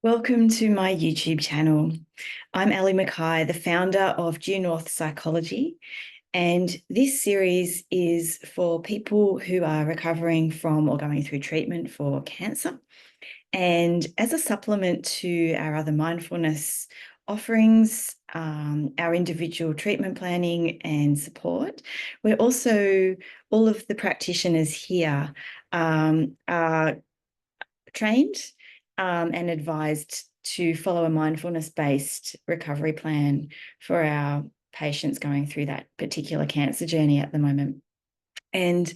Welcome to my YouTube channel. I'm Ellie Mackay, the founder of Due North Psychology, and this series is for people who are recovering from or going through treatment for cancer. And as a supplement to our other mindfulness offerings, our individual treatment planning and support, we're also, all of the practitioners here are trained and advised to follow a mindfulness-based recovery plan for our patients going through that particular cancer journey at the moment. And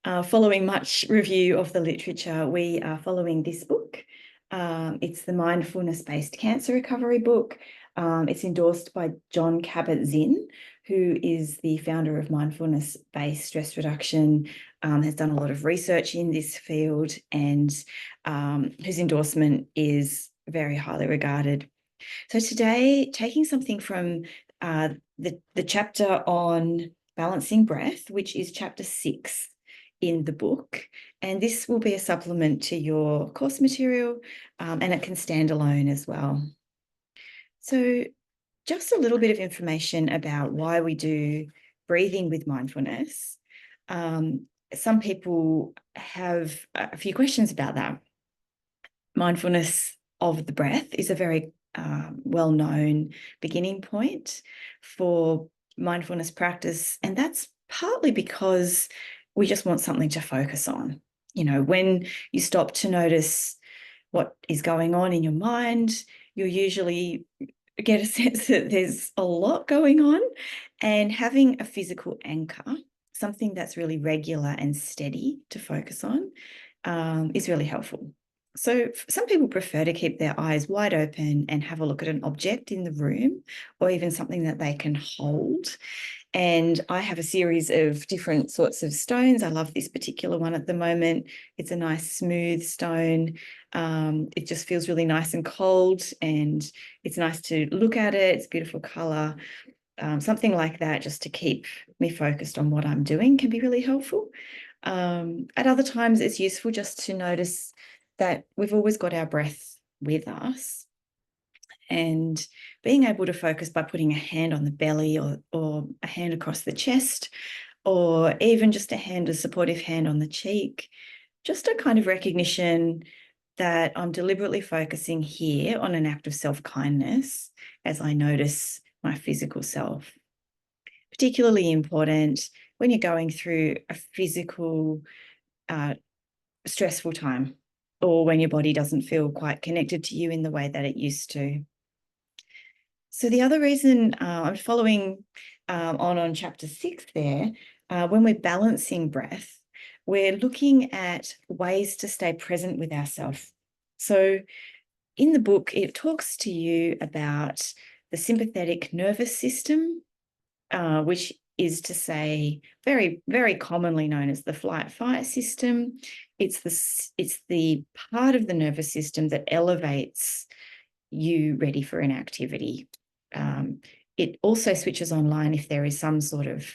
following much review of the literature, we are following this book. It's the Mindfulness-Based Cancer Recovery book. It's endorsed by John Kabat-Zinn, who is the founder of mindfulness-based stress reduction, has done a lot of research in this field, and whose endorsement is very highly regarded. So today, taking something from the chapter on balancing breath, which is chapter 6 in the book, and this will be a supplement to your course material, and it can stand alone as well. So just a little bit of information about why we do breathing with mindfulness. Some people have a few questions about that. Mindfulness of the breath is a very well-known beginning point for mindfulness practice, and that's partly because we just want something to focus on. You know, when you stop to notice what is going on in your mind, you'll usually get a sense that there's a lot going on, and having a physical anchor, something that's really regular and steady to focus on, is really helpful. So some people prefer to keep their eyes wide open and have a look at an object in the room, or even something that they can hold. And I have a series of different sorts of stones. I love this particular one at the moment. It's a nice smooth stone. It just feels really nice and cold, and it's nice to look at it. It's beautiful color. Something like that, just to keep me focused on what I'm doing, can be really helpful. At other times, it's useful just to notice that we've always got our breath with us, and being able to focus by putting a hand on the belly, or a hand across the chest, or even just a supportive hand on the cheek, just a kind of recognition that I'm deliberately focusing here on an act of self-kindness as I notice my physical self. Particularly important when you're going through a physical, stressful time, or when your body doesn't feel quite connected to you in the way that it used to. So the other reason I'm following on chapter 6 there, when we're balancing breath, we're looking at ways to stay present with ourselves. So in the book, it talks to you about the sympathetic nervous system, which is to say very, very commonly known as the flight-fight system. It's the part of the nervous system that elevates you ready for an activity. It also switches online if there is some sort of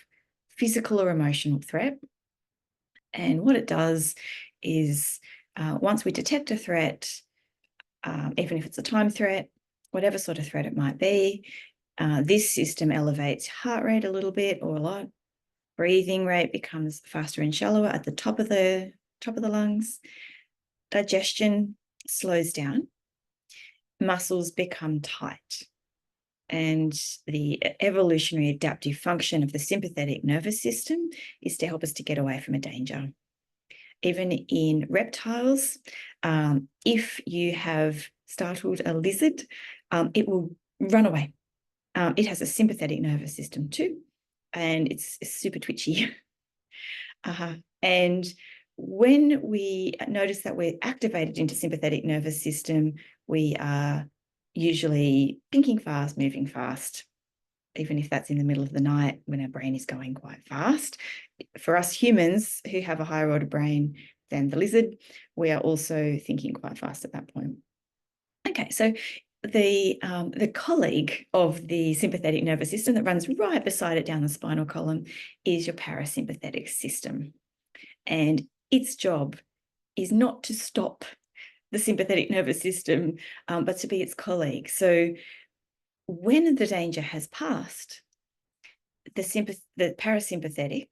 physical or emotional threat. And what it does is, once we detect a threat, even if it's a time threat, whatever sort of threat it might be, this system elevates heart rate a little bit or a lot. Breathing rate becomes faster and shallower at the top of the lungs. Digestion slows down. Muscles become tight. And the evolutionary adaptive function of the sympathetic nervous system is to help us to get away from a danger. Even in reptiles, if you have startled a lizard, it will run away. It has a sympathetic nervous system too, and it's super twitchy. And when we notice that we're activated into sympathetic nervous system, we are usually thinking fast, moving fast, even if that's in the middle of the night when our brain is going quite fast. For us humans who have a higher order brain than the lizard, we are also thinking quite fast at that point. Okay, so the colleague of the sympathetic nervous system that runs right beside it down the spinal column is your parasympathetic system. And its job is not to stop the sympathetic nervous system, but to be its colleague. So when the danger has passed, the parasympathetic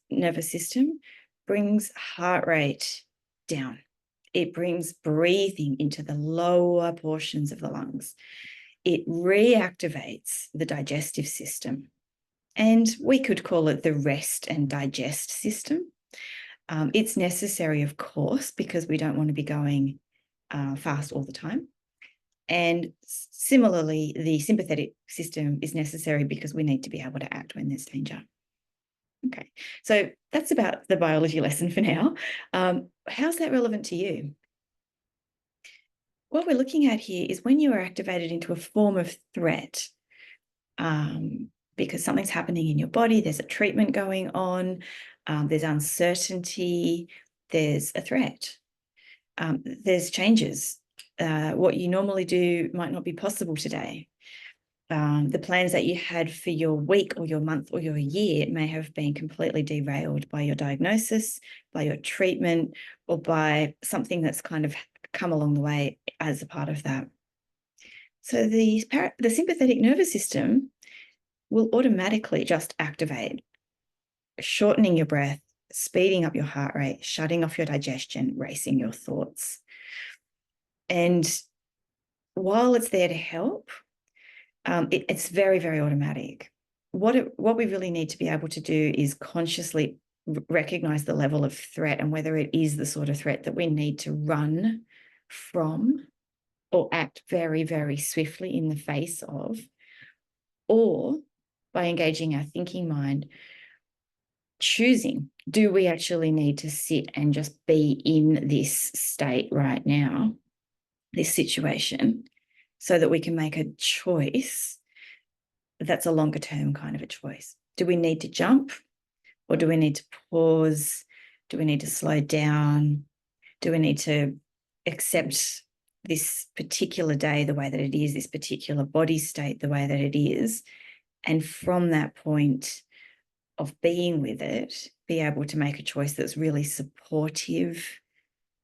nervous system brings heart rate down. It brings breathing into the lower portions of the lungs. It reactivates the digestive system. And we could call it the rest and digest system. It's necessary, of course, because we don't want to be going fast all the time. And similarly, the sympathetic system is necessary because we need to be able to act when there's danger. Okay, so that's about the biology lesson for now. How's that relevant to you? What we're looking at here is when you are activated into a form of threat, because something's happening in your body, there's a treatment going on, there's uncertainty, there's a threat, there's changes. What you normally do might not be possible today. The plans that you had for your week or your month or your year may have been completely derailed by your diagnosis, by your treatment, or by something that's kind of come along the way as a part of that. So the sympathetic nervous system will automatically just activate, shortening your breath, speeding up your heart rate, shutting off your digestion, racing your thoughts. And while it's there to help, it's very, very automatic. What we really need to be able to do is consciously recognize the level of threat and whether it is the sort of threat that we need to run from or act very, very swiftly in the face of, or by engaging our thinking mind, choosing, do we actually need to sit and just be in this state right now, this situation, so that we can make a choice that's a longer term kind of a choice. Do we need to jump, or do we need to pause? Do we need to slow down? Do we need to accept this particular day the way that it is, this particular body state the way that it is? And from that point of being with it, be able to make a choice that's really supportive,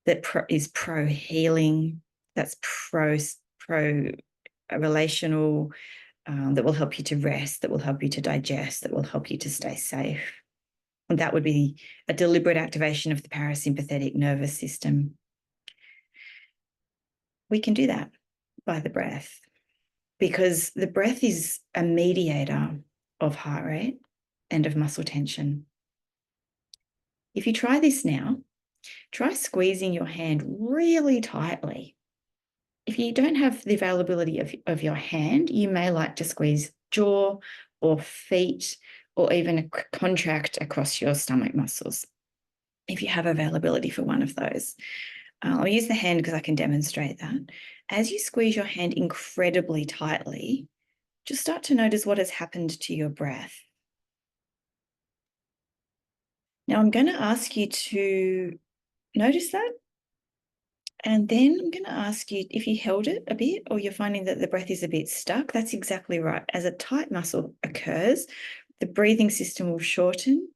that is pro-healing, that's pro-relational, that will help you to rest, that will help you to digest, that will help you to stay safe. And that would be a deliberate activation of the parasympathetic nervous system. We can do that by the breath, because the breath is a mediator of heart rate and of muscle tension. If you try this now, try squeezing your hand really tightly. If you don't have the availability of your hand, you may like to squeeze jaw or feet, or even contract across your stomach muscles, if you have availability for one of those. I'll use the hand because I can demonstrate that. As you squeeze your hand incredibly tightly, just start to notice what has happened to your breath. Now I'm going to ask you to notice that. And then I'm going to ask you if you held it a bit, or you're finding that the breath is a bit stuck. That's exactly right. As a tight muscle occurs, the breathing system will shorten,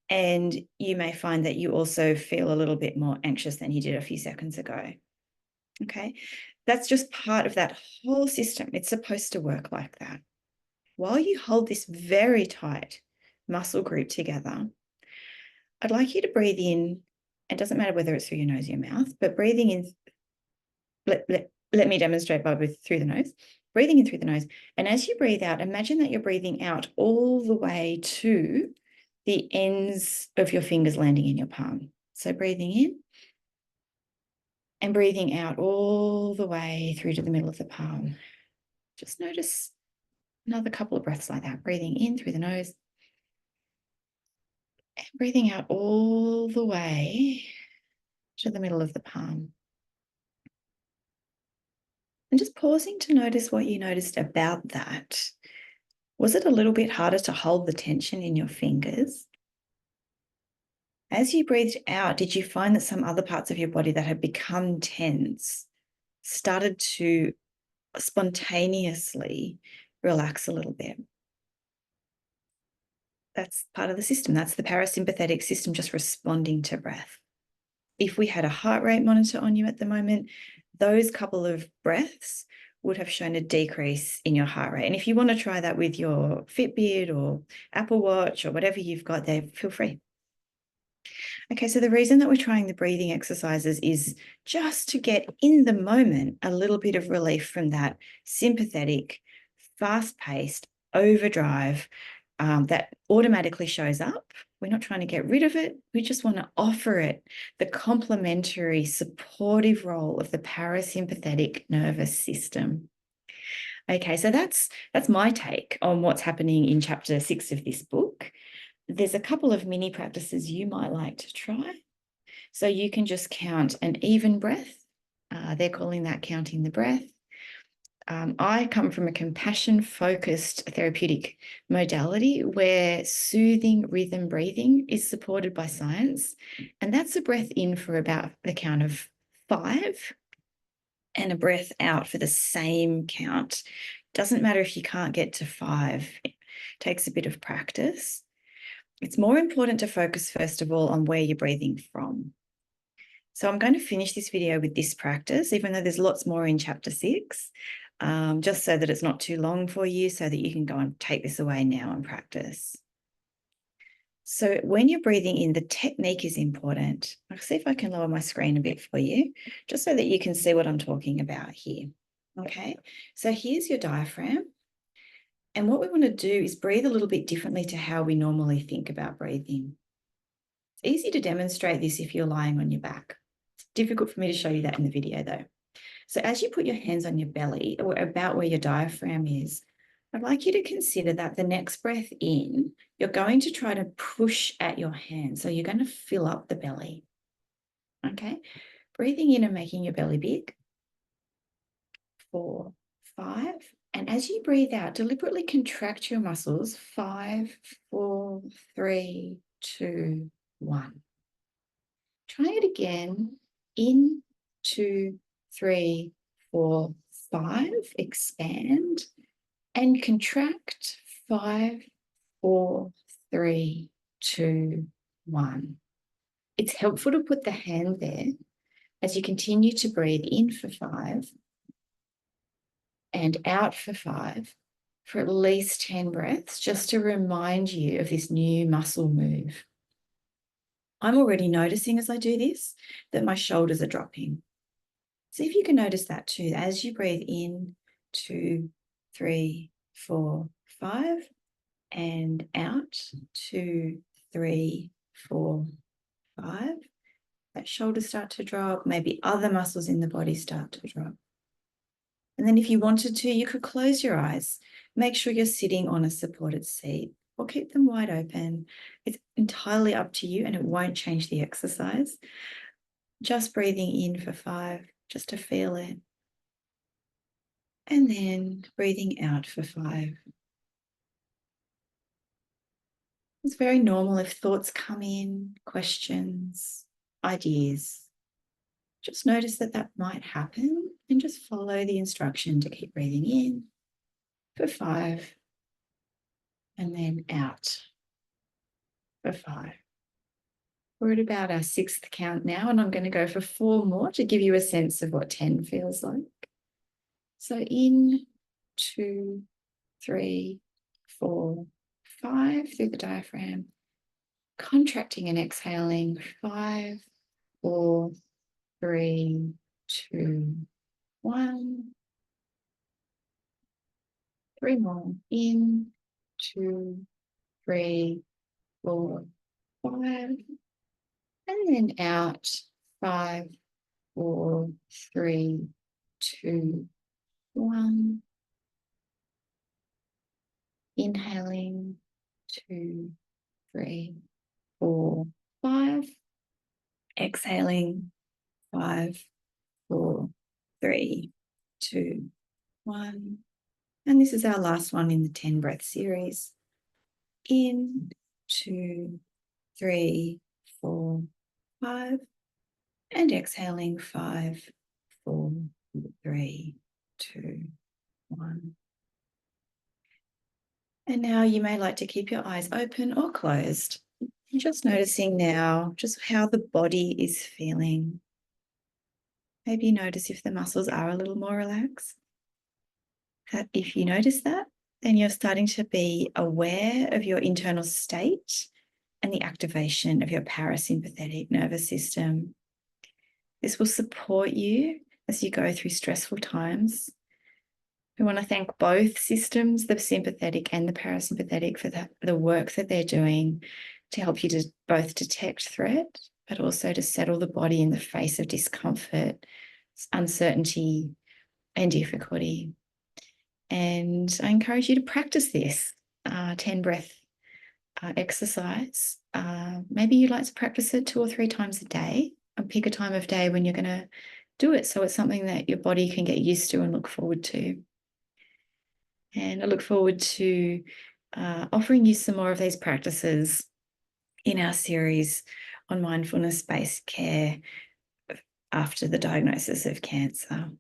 and you may find that you also feel a little bit more anxious than you did a few seconds ago. Okay, that's just part of that whole system. It's supposed to work like that. While you hold this very tight muscle group together, I'd like you to breathe in. It doesn't matter whether it's through your nose or your mouth, but breathing in, let me demonstrate through the nose. Breathing in through the nose. And as you breathe out, imagine that you're breathing out all the way to the ends of your fingers landing in your palm. So breathing in and breathing out all the way through to the middle of the palm. Just notice another couple of breaths like that. Breathing in through the nose and breathing out all the way to the middle of the palm. And just pausing to notice what you noticed about that. Was it a little bit harder to hold the tension in your fingers? As you breathed out, did you find that some other parts of your body that had become tense started to spontaneously relax a little bit? That's part of the system. That's the parasympathetic system just responding to breath. If we had a heart rate monitor on you at the moment, those couple of breaths would have shown a decrease in your heart rate. And if you want to try that with your Fitbit or Apple Watch or whatever you've got there, feel free. Okay, so the reason that we're trying the breathing exercises is just to get in the moment a little bit of relief from that sympathetic, fast-paced overdrive that automatically shows up. We're not trying to get rid of it. We just want to offer it the complementary, supportive role of the parasympathetic nervous system. Okay, so that's my take on what's happening in chapter 6 of this book. There's a couple of mini practices you might like to try. So you can just count an even breath. They're calling that counting the breath. I come from a compassion-focused therapeutic modality where soothing rhythm breathing is supported by science. And that's a breath in for about the count of 5 and a breath out for the same count. Doesn't matter if you can't get to 5. It takes a bit of practice. It's more important to focus, first of all, on where you're breathing from. So I'm going to finish this video with this practice, even though there's lots more in chapter 6, just so that it's not too long for you, so that you can go and take this away now and practice. So when you're breathing in, the technique is important. I'll see if I can lower my screen a bit for you, just so that you can see what I'm talking about here. Okay, so here's your diaphragm. And what we want to do is breathe a little bit differently to how we normally think about breathing. It's easy to demonstrate this if you're lying on your back. It's difficult for me to show you that in the video though. So as you put your hands on your belly, or about where your diaphragm is, I'd like you to consider that the next breath in, you're going to try to push at your hands. So you're going to fill up the belly. Okay, breathing in and making your belly big. 4, 5. And as you breathe out, deliberately contract your muscles. 5, 4, 3, 2, 1. Try it again. In, 2, 3, 4, 5. Expand and contract. 5, 4, 3, 2, 1. It's helpful to put the hand there as you continue to breathe in for 5 and out for 5 for at least 10 breaths, just to remind you of this new muscle move. I'm already noticing as I do this that my shoulders are dropping. See if you can notice that too. As you breathe in, 2, 3, 4, 5, and out, 2, 3, 4, 5. That shoulders start to drop. Maybe other muscles in the body start to drop. And then if you wanted to, you could close your eyes. Make sure you're sitting on a supported seat or keep them wide open. It's entirely up to you and it won't change the exercise. Just breathing in for 5, just to feel it. And then breathing out for 5. It's very normal if thoughts come in, questions, ideas. Just notice that that might happen and just follow the instruction to keep breathing in for 5 and then out for 5. We're at about our 6th count now, and I'm going to go for 4 more to give you a sense of what 10 feels like. So in, 2, 3, 4, 5 through the diaphragm, contracting and exhaling. 5, 4, 3, 2, 1. 3 more. In, 2, 3, 4, 5. And then out. 5, 4, 3, 2, 1. Inhaling. 2, 3, 4, 5. Exhaling. 5, 4, 3, 2, 1. And this is our last one in the 10 breath series. In, 2, 3, 4, 5. And exhaling. 5, 4, 3, 2, 1. And now you may like to keep your eyes open or closed. And just noticing now just how the body is feeling. Maybe notice if the muscles are a little more relaxed. If you notice that, then you're starting to be aware of your internal state and the activation of your parasympathetic nervous system. This will support you as you go through stressful times. We want to thank both systems, the sympathetic and the parasympathetic, for the work that they're doing to help you to both detect threat, but also to settle the body in the face of discomfort, uncertainty, and difficulty. And I encourage you to practice this 10 breath exercise. Maybe you'd like to practice it 2 or 3 times a day, and pick a time of day when you're going to do it, so it's something that your body can get used to and look forward to. And I look forward to offering you some more of these practices in our series on mindfulness-based care after the diagnosis of cancer.